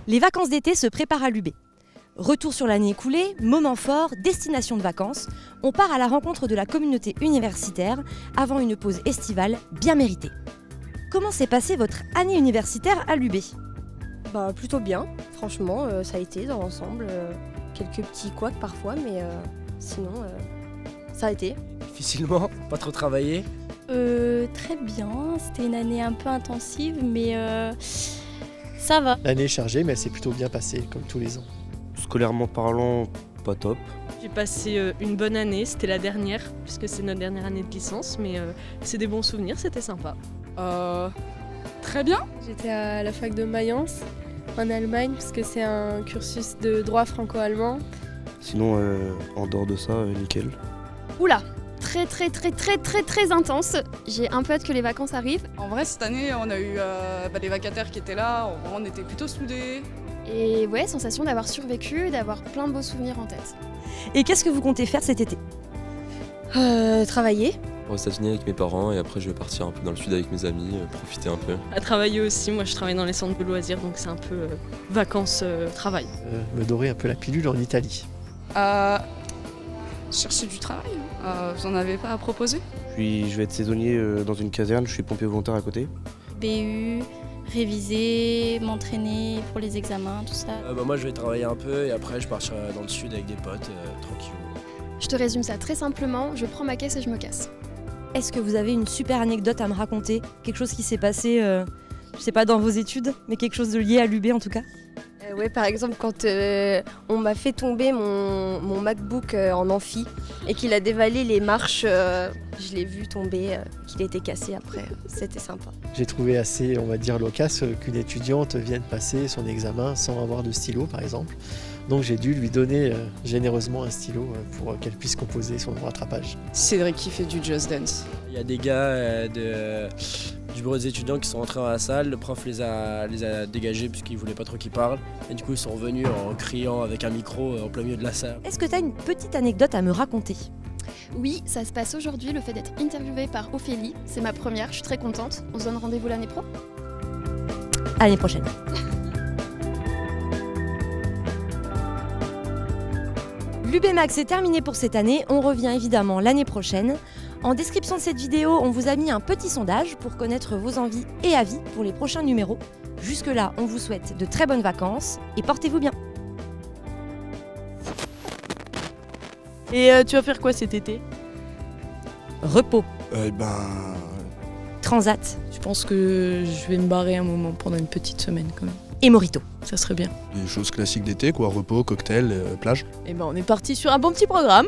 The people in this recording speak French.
Les vacances d'été se préparent à l'UB. Retour sur l'année écoulée, moment fort, destination de vacances, on part à la rencontre de la communauté universitaire avant une pause estivale bien méritée. Comment s'est passée votre année universitaire à l'UB ? Bah plutôt bien, franchement, ça a été dans l'ensemble. Quelques petits couacs parfois, mais sinon, ça a été. Difficilement, pas trop travaillé. Très bien, c'était une année un peu intensive, mais ça va. L'année est chargée, mais elle s'est plutôt bien passée, comme tous les ans. Scolairement parlant, pas top. J'ai passé une bonne année, c'était la dernière, puisque c'est notre dernière année de licence, mais c'est des bons souvenirs, c'était sympa. Très bien. J'étais à la fac de Mayence, en Allemagne, parce que c'est un cursus de droit franco-allemand. Sinon, en dehors de ça, nickel. Oula, très intense. J'ai un peu hâte que les vacances arrivent. En vrai, cette année, on a eu les vacataires qui étaient là, on était plutôt soudés. Et ouais, sensation d'avoir survécu, d'avoir plein de beaux souvenirs en tête. Et qu'est-ce que vous comptez faire cet été ? Travailler. Aux États-Unis avec mes parents et après je vais partir un peu dans le sud avec mes amis, profiter un peu. À travailler aussi, moi je travaille dans les centres de loisirs, donc c'est un peu vacances-travail. Me dorer un peu la pilule en Italie. Chercher du travail, vous en avez pas à proposer ? Puis je vais être saisonnier dans une caserne, je suis pompier volontaire à côté. BU, réviser, m'entraîner pour les examens, tout ça. Moi je vais travailler un peu et après je partirai dans le sud avec des potes, tranquille. Je te résume ça très simplement, je prends ma caisse et je me casse. Est-ce que vous avez une super anecdote à me raconter ? Quelque chose qui s'est passé, je sais pas dans vos études, mais quelque chose de lié à l'UB en tout cas ? Ouais, par exemple, quand on m'a fait tomber mon MacBook en amphi et qu'il a dévalé les marches, je l'ai vu tomber, qu'il était cassé après. C'était sympa. J'ai trouvé assez, on va dire, loquace qu'une étudiante vienne passer son examen sans avoir de stylo, par exemple. Donc j'ai dû lui donner généreusement un stylo pour qu'elle puisse composer son rattrapage. Cédric qui fait du Just Dance. Il y a des gars du bureau des étudiants qui sont entrés dans la salle, le prof les a dégagés puisqu'il voulait pas trop qu'ils parlent. Et du coup ils sont revenus en criant avec un micro en plein milieu de la salle. Est-ce que tu as une petite anecdote à me raconter ? Oui, ça se passe aujourd'hui, le fait d'être interviewée par Ophélie. C'est ma première, je suis très contente. On se donne rendez-vous l'année pro ? À l'année prochaine. L'UB Max est terminé pour cette année, on revient évidemment l'année prochaine. En description de cette vidéo, on vous a mis un petit sondage pour connaître vos envies et avis pour les prochains numéros. Jusque-là, on vous souhaite de très bonnes vacances et portez-vous bien. Et tu vas faire quoi cet été ? Repos. Transat. Je pense que je vais me barrer un moment pendant une petite semaine quand même. Et Morito. Ça serait bien. Des choses classiques d'été, quoi, repos, cocktail, plage. Et ben on est parti sur un bon petit programme.